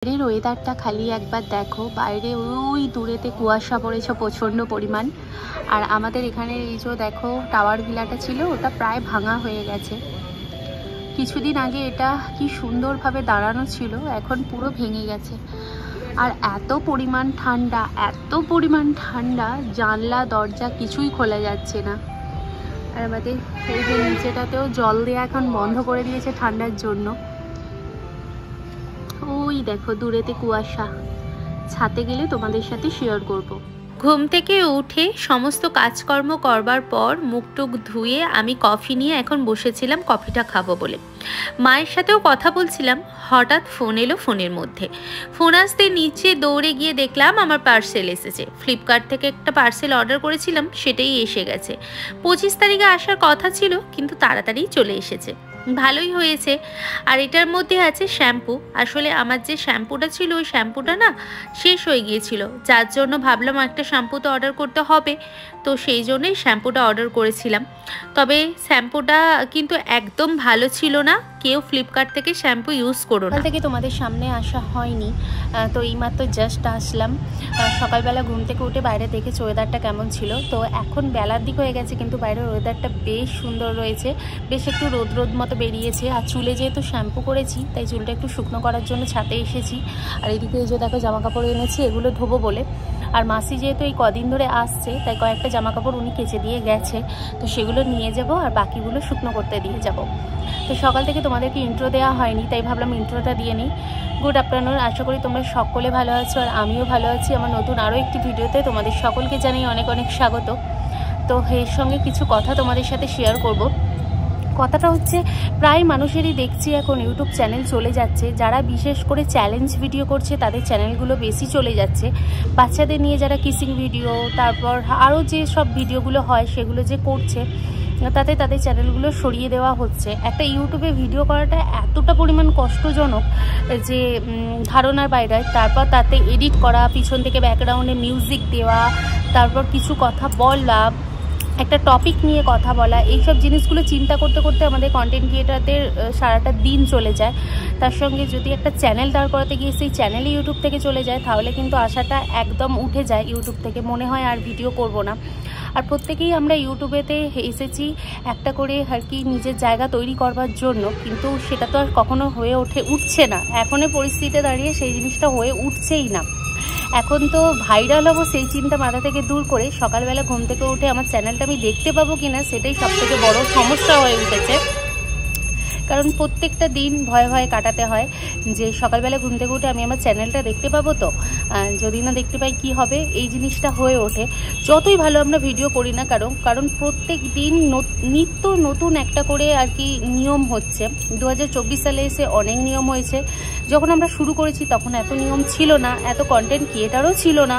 বাইরের ওয়েদারটা খালি একবার দেখো, বাইরে ওই দূরেতে কুয়াশা পড়েছে প্রচণ্ড পরিমাণ। আর আমাদের এখানে এই যে দেখো টাওয়ার ভিলাটা ছিল, ওটা প্রায় ভাঙা হয়ে গেছে। কিছুদিন আগে এটা কি সুন্দরভাবে দাঁড়ানো ছিল, এখন পুরো ভেঙে গেছে। আর এত পরিমাণ ঠান্ডা, জানলা দরজা কিছুই খোলা যাচ্ছে না। আর আমাদের এই যে নিচেটাতেও জল দেওয়া এখন বন্ধ করে দিয়েছে ঠান্ডার জন্য। ওই দেখো দূরেতে কুয়াশা, ছাদে গেলে তোমাদের সাথে শেয়ার করব। ঘুম থেকে উঠে সমস্ত কাজকর্ম করবার পর মুখটুক ধুয়ে আমি কফি নিয়ে এখন বসেছিলাম কফিটা খাবো বলে। মায়ের সাথেও কথা বলছিলাম, হঠাৎ ফোন এলো। ফোনের মধ্যে ফোন আসতে নিচে দৌড়ে গিয়ে দেখলাম আমার পার্সেল এসেছে। ফ্লিপকার্ট থেকে একটা পার্সেল অর্ডার করেছিলাম, সেটাই এসে গেছে। 25 তারিখে আসার কথা ছিল, কিন্তু তাড়াতাড়ি চলে এসেছে, ভালোই হয়েছে। আর এটার মধ্যে আছে শ্যাম্পু। আসলে আমার যে শ্যাম্পুটা ছিল ওই শ্যাম্পুটা না শেষ হয়ে গিয়েছিল, যার জন্য ভাবলাম একটা শ্যাম্পু তো অর্ডার করতে হবে, তো সেই জন্যই শ্যাম্পুটা অর্ডার করেছিলাম। তবে শ্যাম্পুটা কিন্তু একদম ভালো ছিল না, কেউ ফ্লিপকার্ট থেকে শ্যাম্পু ইউজ করো না। থেকে তোমাদের সামনে আসা হয়নি, তো এইমাত্র জাস্ট আসলাম। সকালবেলা ঘুম থেকে উঠে বাইরে দেখেছি ওয়েদারটা কেমন ছিল। তো এখন বেলার দিক হয়ে গেছে, কিন্তু বাইরের ওয়েদারটা বেশ সুন্দর রয়েছে, বেশ একটু রোদ মতো বেরিয়েছে। আর চুলে যেহেতু শ্যাম্পু করেছি, তাই চুলটা একটু শুকনো করার জন্য ছাদে এসেছি। আর এদিকে এই যে দেখো জামা কাপড় এনেছি, এগুলো ধোবো বলে। আর মাসি যেহেতু এই কদিন ধরে আসছে, তাই কয়েকটা জামা কাপড় উনি কেচে দিয়ে গেছে, তো সেগুলো নিয়ে যাব আর বাকিগুলো শুকনো করতে দিয়ে যাব। তো সকাল থেকে তোমাদেরকে ইন্ট্রো দেওয়া হয়নি, তাই ভাবলাম ইন্ট্রোটা দিয়ে নিই। গুড আফটারনুন, আশা করি তোমরা সকলে ভালো আছো আর আমিও ভালো আছি। আমার নতুন আরও একটি ভিডিওতে তোমাদের সকলকে জানাই অনেক অনেক স্বাগত। তো এর সঙ্গে কিছু কথা তোমাদের সাথে শেয়ার করব। কথাটা হচ্ছে, প্রায় মানুষেরই দেখছি এখন ইউটিউব চ্যানেল চলে যাচ্ছে। যারা বিশেষ করে চ্যালেঞ্জ ভিডিও করছে তাদের চ্যানেলগুলো বেশি চলে যাচ্ছে। বাচ্চাদের নিয়ে যারা কিসিং ভিডিও, তারপর আরও যে সব ভিডিওগুলো হয় সেগুলো যে করছে, তাতে তাদের চ্যানেলগুলো সরিয়ে দেওয়া হচ্ছে। একটা ইউটিউবে ভিডিও করাটা এতটা পরিমাণ কষ্টজনক যে ধারণার বাইরে। তারপর তাতে এডিট করা, পিছন থেকে ব্যাকগ্রাউন্ডে মিউজিক দেওয়া, তারপর কিছু কথা বলা, একটা টপিক নিয়ে কথা বলা, এইসব জিনিসগুলো চিন্তা করতে করতে আমাদের কন্টেন্ট ক্রিয়েটারদের সারাটা দিন চলে যায়। তার সঙ্গে যদি একটা চ্যানেল দাঁড় করাতে গিয়ে সেই চ্যানেলে ইউটিউব থেকে চলে যায়, তাহলে কিন্তু আশাটা একদম উঠে যায় ইউটিউব থেকে, মনে হয় আর ভিডিও করব না। আর প্রত্যেকেই আমরা ইউটিউবেতে এসেছি একটা করে আর কি নিজের জায়গা তৈরি করবার জন্য, কিন্তু সেটা তো আর কখনো উঠছে না। এখনের পরিস্থিতিতে দাঁড়িয়ে সেই জিনিসটা হয়ে উঠছেই না। এখন তো ভাইরাল হবো সেই চিন্তা মাথা থেকে দূর করে সকালবেলা ঘুম থেকে উঠে আমার চ্যানেলটা আমি দেখতে পাবো কিনা, সেটাই সবথেকে বড় সমস্যা হয়ে উঠেছে। কারণ প্রত্যেকটা দিন ভয়ে ভয়ে কাটাতে হয় যে সকালবেলা ঘুম থেকে উঠে আমি আমার চ্যানেলটা দেখতে পাবো তো, যদি না দেখতে পাই কি হবে, এই জিনিসটা হয়ে ওঠে। যতই ভালো আমরা ভিডিও করি না কারণ প্রত্যেক দিন নিত্য নতুন একটা করে আর কি নিয়ম হচ্ছে। 2024 সালে এসে অনেক নিয়ম হয়েছে। যখন আমরা শুরু করেছি তখন এত নিয়ম ছিল না, এত কন্টেন্ট ক্রিয়েটারও ছিল না।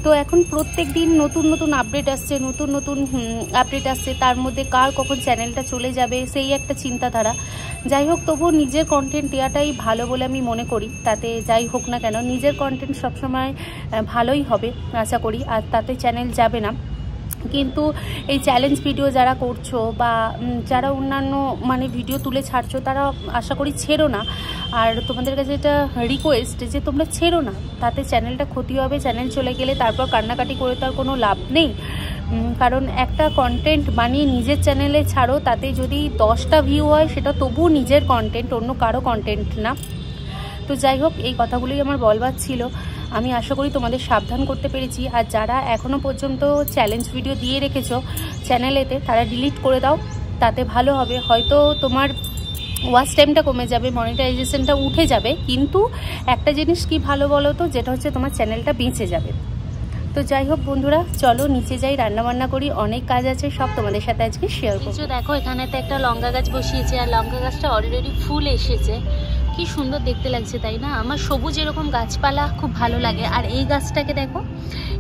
তো এখন প্রত্যেক দিন নতুন নতুন আপডেট আসছে, তার মধ্যে কার কখন চ্যানেলটা চলে যাবে সেই একটা চিন্তাধারা। যাই হোক, তবুও নিজের কন্টেন্ট দেওয়াটাই ভালো বলে আমি মনে করি। তাতে যাই হোক না কেন, নিজের কন্টেন্ট সবসময় ভালোই হবে আশা করি, আর তাতে চ্যানেল যাবে না। কিন্তু এই চ্যালেঞ্জ ভিডিও যারা করছো বা যারা অন্যান্য ভিডিও তুলে ছাড়ছো, তারা আশা করি ছেড়ো না। আর তোমাদের কাছে এটা রিকোয়েস্ট যে তোমরা ছেড়ো না, তাতে চ্যানেলটা ক্ষতি হবে। চ্যানেল চলে গেলে তারপর কান্নাকাটি করে তার কোনো লাভ নেই। কারণ একটা কন্টেন্ট বানিয়ে নিজের চ্যানেলে ছাড়ো, তাতে যদি 10টা ভিউ হয় সেটা তবুও নিজের কন্টেন্ট, অন্য কারো কন্টেন্ট না। তো যাই হোক, এই কথাগুলোই আমার বলবার ছিল। আমি আশা করি তোমাদের সাবধান করতে পেরেছি। আর যারা এখনও পর্যন্ত চ্যালেঞ্জ ভিডিও দিয়ে রেখেছো চ্যানেলেতে, তারা ডিলিট করে দাও, তাতে ভালো হবে। হয়তো তোমার ওয়াচ টাইমটা কমে যাবে, মনিটাইজেশনটা উঠে যাবে, কিন্তু একটা জিনিস কি ভালো বলো তো, যেটা হচ্ছে তোমার চ্যানেলটা বেঁচে যাবে। তো যাই হোক বন্ধুরা, চলো নিচে যাই, রান্নাবান্না করি, অনেক কাজ আছে, সব তোমাদের সাথে আজকে শেয়ার করব। দেখো এখানেতে একটা লঙ্কা গাছ বসিয়েছে, আর লঙ্কা গাছটা অলরেডি ফুল এসেছে। কি সুন্দর দেখতে লাগছে, তাই না? আমার সবুজ এরকম গাছপালা খুব ভালো লাগে। আর এই গাছটাকে দেখো,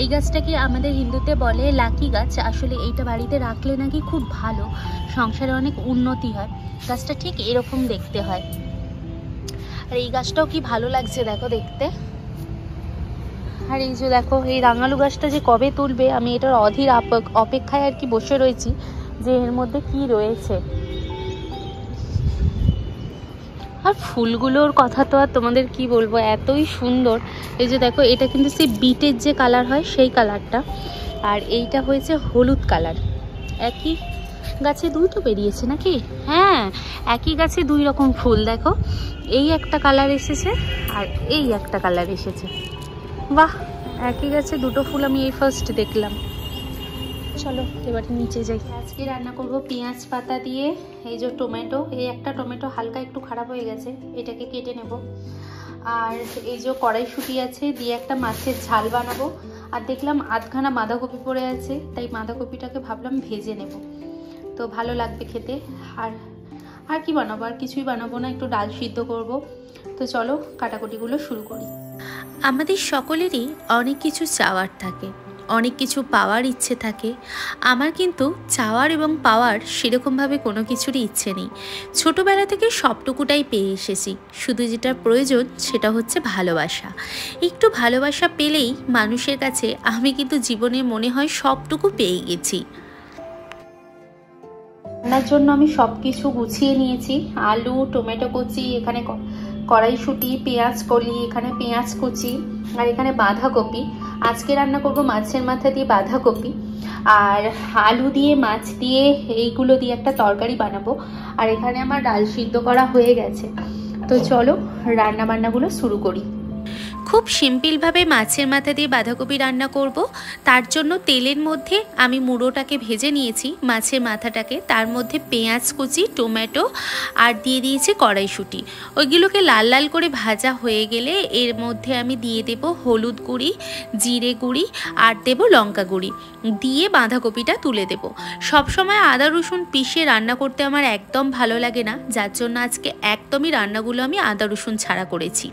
এই গাছটাকে আমাদের হিন্দুতে বলে লাকি গাছ। আসলে এইটা বাড়িতে রাখলে নাকি খুব ভালো, সংসারে অনেক উন্নতি হয়। গাছটা ঠিক এরকম দেখতে হয়। আর এই গাছটাও কি ভালো লাগছে দেখো দেখতে। আর এই যে দেখো, এই রাঙালু গাছটা যে কবে তুলবে, আমি এটার অধীর অপেক্ষায় আর কি বসে রয়েছি যে এর মধ্যে কি রয়েছে। আর ফুলগুলোর কথা তো আর তোমাদের কি বলবো, এতই সুন্দর। এই যে দেখো, এটা কিন্তু সেই বিটের যে কালার হয় সেই কালারটা, আর এইটা হয়েছে হলুদ কালার। একই গাছে দুটো বেরিয়েছে নাকি? হ্যাঁ, একই গাছে দুই রকম ফুল। দেখো, এই একটা কালার এসেছে আর এই একটা কালার এসেছে। বাহ, একই গাছে দুটো ফুল আমি এই ফার্স্ট দেখলাম। চলো এবার নিচে যাই। আজকে রান্না করব পেঁয়াজ পাতা দিয়ে। এই যে টমেটো, এই একটা টমেটো হালকা একটু খারাপ হয়ে গেছে, এটাকে কেটে নেব। আর এই যে কড়াইশুঁটি আছে, দিয়ে একটা মাছের ঝাল বানাবো। আর দেখলাম আধখানা বাঁধাকপি পড়ে আছে, তাই বাঁধাকপিটাকে ভাবলাম ভেজে নেব, তো ভালো লাগবে খেতে। আর কি বানাবো, আর কিছুই বানাবো না, একটু ডাল সিদ্ধ করব। তো চলো কাটাকুটিগুলো শুরু করি। আমাদের সকলেরই অনেক কিছু চাওয়ার থাকে, অনেক কিছু পাওয়ার ইচ্ছে থাকে। আমার কিন্তু চাওয়ার এবং পাওয়ার সেরকমভাবে কোনো কিছুরই ইচ্ছে নেই। ছোটোবেলা থেকে সবটুকুটাই পেয়ে এসেছি, শুধু যেটা প্রয়োজন সেটা হচ্ছে ভালোবাসা। একটু ভালোবাসা পেলেই মানুষের কাছে আমি কিন্তু জীবনে মনে হয় সবটুকু পেয়ে গেছি। রান্নার জন্য আমি সব কিছু গুছিয়ে নিয়েছি। আলু, টমেটো কুচি, এখানে কড়াইশুঁটি, পেঁয়াজ কলি, এখানে পেঁয়াজ কুচি, আর এখানে বাঁধাকপি। আজকে রান্না করব মাছের মাথা দিয়ে বাঁধাকপি, আর আলু দিয়ে মাছ দিয়ে এইগুলো দিয়ে একটা তরকারি বানাবো। আর এখানে আমার ডাল সিদ্ধ করা হয়ে গেছে। তো চলো রান্না বান্নাগুলো শুরু করি। খুব সিম্পলভাবে মাছের মাথা দিয়ে বাঁধাকপি রান্না করব। তার জন্য তেলের মধ্যে আমি মুড়োটাকে ভেজে নিয়েছি, মাছের মাথাটাকে। তার মধ্যে পেঁয়াজ কুচি, টমেটো আর দিয়ে দিয়েছি কড়াইশুঁটি। ওইগুলোকে লাল লাল করে ভাজা হয়ে গেলে এর মধ্যে আমি দিয়ে দেব হলুদ গুঁড়ি, জিরে গুঁড়ি আর দেব লঙ্কা গুঁড়ি, দিয়ে বাঁধাকপিটা তুলে দেব। সবসময় আদা রসুন পিষে রান্না করতে আমার একদম ভালো লাগে না, যার জন্য আজকে একদমই রান্নাগুলো আমি আদা রসুন ছাড়া করেছি।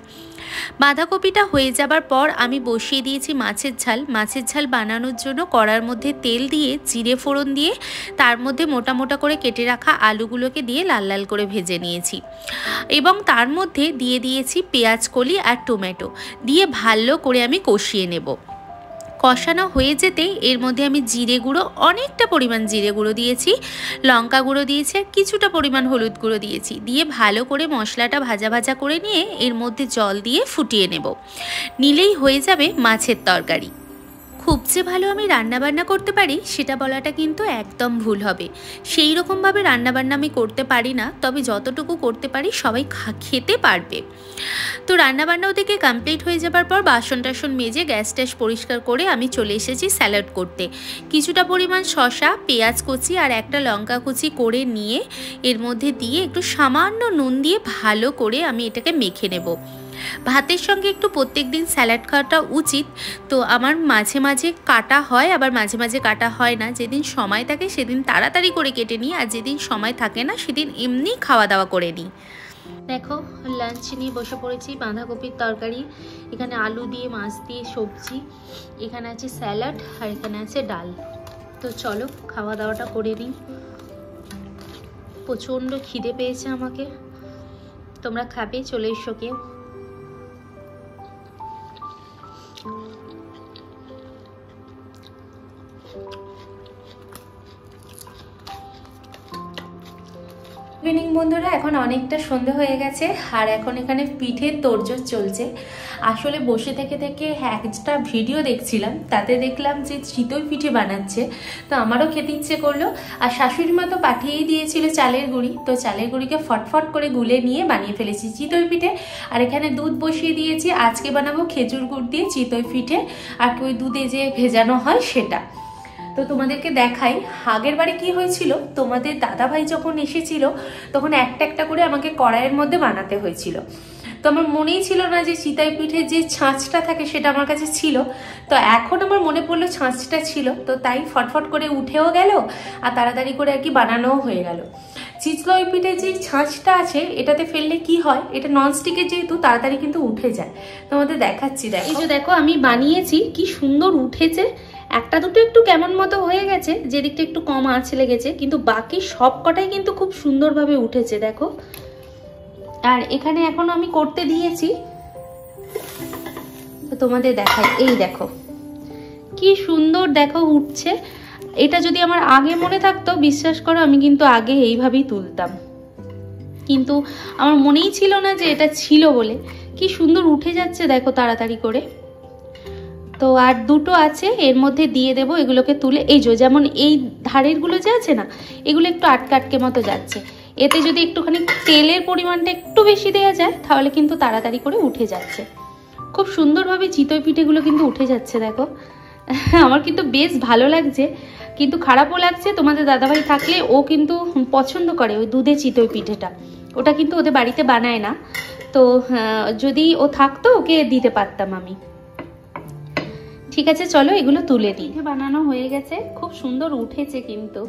বাঁধাকপিটা হয়ে যাবার পর আমি বসিয়ে দিয়েছি মাছের ঝাল। মাছের ঝাল বানানোর জন্য কড়ার মধ্যে তেল দিয়ে জিরে ফোড়ন দিয়ে তার মধ্যে মোটা মোটা করে কেটে রাখা আলুগুলোকে দিয়ে লাল লাল করে ভেজে নিয়েছি, এবং তার মধ্যে দিয়ে দিয়েছি পেঁয়াজ কলি আর টমেটো দিয়ে ভালো করে আমি কষিয়ে নেব। কষানো হয়ে যেতে এর মধ্যে আমি জিরে গুঁড়ো, অনেকটা পরিমাণ জিরে গুঁড়ো দিয়েছি, লঙ্কা গুঁড়ো দিয়েছি আর কিছুটা পরিমাণ হলুদ গুঁড়ো দিয়েছি, দিয়ে ভালো করে মশলাটা ভাজা ভাজা করে নিয়ে এর মধ্যে জল দিয়ে ফুটিয়ে নেব। নিলেই হয়ে যাবে মাছের তরকারি। খুব যে ভালো আমি রান্নাবান্না করতে পারি সেটা বলাটা কিন্তু একদম ভুল হবে। সেই রকমভাবে রান্নাবান্না আমি করতে পারি না, তবে যতটুকু করতে পারি সবাই খেতে পারবে। তো রান্নাবান্না ওদিকে কমপ্লিট হয়ে যাবার পর বাসন টাসন মেজে গ্যাস ট্যাস পরিষ্কার করে আমি চলে এসেছি স্যালাড করতে। কিছুটা পরিমাণ শসা, পেঁয়াজ কুচি আর একটা লঙ্কা কুচি করে নিয়ে এর মধ্যে দিয়ে একটু সামান্য নুন দিয়ে ভালো করে আমি এটাকে মেখে নেব। ভাতের সঙ্গে একটু প্রত্যেক দিন স্যালাড খাওয়াটা উচিত। তো আমার মাঝে মাঝে কাটা হয়, আবার মাঝে মাঝে কাটা হয় না। যেদিন সময় থাকে সেদিন তাড়াতাড়ি করে কেটে নিই, আর যেদিন সময় থাকে না সেদিন এমনি খাওয়া দাওয়া করে নিই। দেখো লাঞ্চ নিয়ে বসে পড়েছি। বাঁধাকপির তরকারি, এখানে আলু দিয়ে মাছ দিয়ে সবজি, এখানে আছে স্যালাড আর এখানে আছে ডাল। তো চলো খাওয়া দাওয়াটা করে নিই। প্রচণ্ড খিদে পেয়েছে আমাকে। তোমরা খাবে, চলে এসো কেউ। ইভিনিং বন্ধুরা, এখন অনেকটা সন্ধে হয়ে গেছে আর এখন এখানে পিঠের তোড়জোড় চলছে। আসলে বসে থেকে থেকে একটা ভিডিও দেখছিলাম, তাতে দেখলাম যে চিতই পিঠে বানাচ্ছে, তো আমারও খেতে ইচ্ছে করলো। আর শাশুড়ি মা তো পাঠিয়েই দিয়েছিল চালের গুঁড়ি, তো চালের গুঁড়িকে ফটফট করে গুলে নিয়ে বানিয়ে ফেলেছি চিতই পিঠে। আর এখানে দুধ বসিয়ে দিয়েছি। আজকে বানাবো খেজুর গুড় দিয়ে চিতই পিঠে, আর ওই দুধে যে ভেজানো হয় সেটা। তো তোমাদেরকে দেখাই আগের বারে কি হয়েছিল। তোমাদের দাদাভাই যখন এসেছিল তখন একটা একটা করে আমাকে কড়াইয়ের মধ্যে বানাতে হয়েছিল। তো আমার মনেই ছিল না যে চিতই পিঠে যে ছাঁচটা থাকে সেটা আমার কাছে ছিল। তো এখন আমার মনে পড়লো ছাঁচটা ছিল, তো তাই ফটফট করে উঠেও গেল আর তাড়াতাড়ি করে আর কি বানানোও হয়ে গেল। চিতই পিঠে যে ছাঁচটা আছে এটাতে ফেললে কি হয়, এটা ননস্টিকের যেহেতু তাড়াতাড়ি কিন্তু উঠে যায়। তোমাদের দেখাচ্ছি, দেখো। এই যে দেখো আমি বানিয়েছি, কি সুন্দর উঠেছে। একটা দুটো একটু কেমন মতো হয়ে গেছে, যেদিকটা একটু কম আঁচ লেগেছে, কিন্তু বাকি সব কটাই কিন্তু খুব সুন্দরভাবে উঠেছে দেখো। আর এখানে এখন আমি করতে দিয়েছি, তো তোমাদের দেখাই। এই দেখো কি সুন্দর দেখো উঠছে। এটা যদি আমার আগে মনে থাকতো, বিশ্বাস করো আমি কিন্তু আগে এইভাবেই তুলতাম। কিন্তু আমার মনেই ছিল না যে এটা ছিল বলে। কি সুন্দর উঠে যাচ্ছে দেখো তাড়াতাড়ি করে। তো আর দুটো আছে, এর মধ্যে দিয়ে দেব এগুলোকে তুলে। এই যেমন এই ধারের গুলো যে আছে না, এগুলো একটু আটকে আটকে মতো যাচ্ছে। এতে যদি একটুখানি তেলের পরিমাণটা একটু বেশি দেওয়া যায় তাহলে কিন্তু তাড়াতাড়ি করে উঠে যাচ্ছে। খুব সুন্দরভাবে চিতই পিঠেগুলো কিন্তু উঠে যাচ্ছে দেখো। আমার কিন্তু বেশ ভালো লাগছে, কিন্তু খারাপও লাগছে। তোমাদের দাদাভাই থাকলে ও কিন্তু পছন্দ করে ওই দুধে চিতই পিঠেটা, ওটা কিন্তু ওদের বাড়িতে বানায় না। তো যদি ও থাকতো ওকে দিতে পারতাম আমি। ঠিক আছে চলো এগুলো তুলে দিই। বানানো হয়ে গেছে, খুব সুন্দর উঠেছে কিন্তু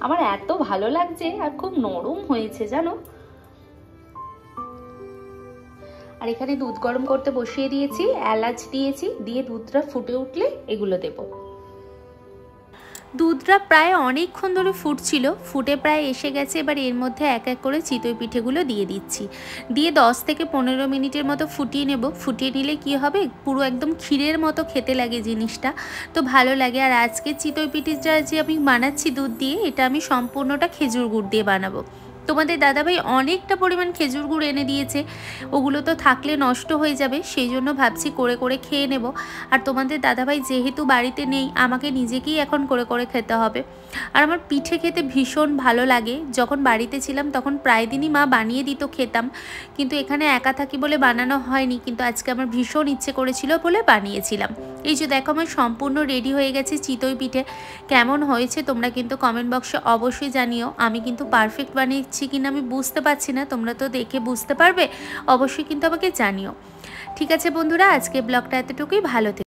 আমার এত ভালো লাগছে, আর খুব নরম হয়েছে জানো। আর এখানে দুধ গরম করতে বসিয়ে দিয়েছি, এলাচ দিয়েছি, দিয়ে দুধটা ফুটে উঠলে এগুলো দেব। দুধটা প্রায় অনেকক্ষণ ধরে ফুটছিল, ফুটে প্রায় এসে গেছে। এবার এর মধ্যে এক এক করে চিতই পিঠেগুলো দিয়ে দিচ্ছি, দিয়ে 10 থেকে 15 মিনিটের মতো ফুটিয়ে নেব। ফুটিয়ে নিলে কি হবে, পুরো একদম ক্ষীরের মতো খেতে লাগে জিনিসটা, তো ভালো লাগে। আর আজকে চিতই পিঠেটা যে আমি বানাচ্ছি দুধ দিয়ে, এটা আমি সম্পূর্ণটা খেজুর গুড় দিয়ে বানাবো। তোমাদের দাদাভাই অনেকটা পরিমাণ খেজুর গুড় এনে দিয়েছে, ওগুলো তো থাকলে নষ্ট হয়ে যাবে, সেই জন্য ভাবছি করে করে খেয়ে নেব। আর তোমাদের দাদাভাই যেহেতু বাড়িতে নেই, আমাকে নিজেকেই এখন করে করে খেতে হবে। আর আমার পিঠে খেতে ভীষণ ভালো লাগে। যখন বাড়িতে ছিলাম তখন প্রায় দিনই মা বানিয়ে দিত, খেতাম, কিন্তু এখানে একা থাকি বলে বানানো হয়নি। কিন্তু আজকে আমার ভীষণ ইচ্ছে করেছিল বলে বানিয়েছিলাম। এই যে দেখো আমার সম্পূর্ণ রেডি হয়ে গেছে চিতই পিঠে। কেমন হয়েছে তোমরা কিন্তু কমেন্ট বক্সে অবশ্যই জানিও। আমি কিন্তু পারফেক্ট বানিয়েছি কিনা আমি বুঝতে পারছি না, তোমরা তো দেখে বুঝতে পারবে, অবশ্যই কিন্তু আমাকে জানিও। ঠিক আছে বন্ধুরা, আজকে ব্লগটা এতটুকুই, ভালো থেকো।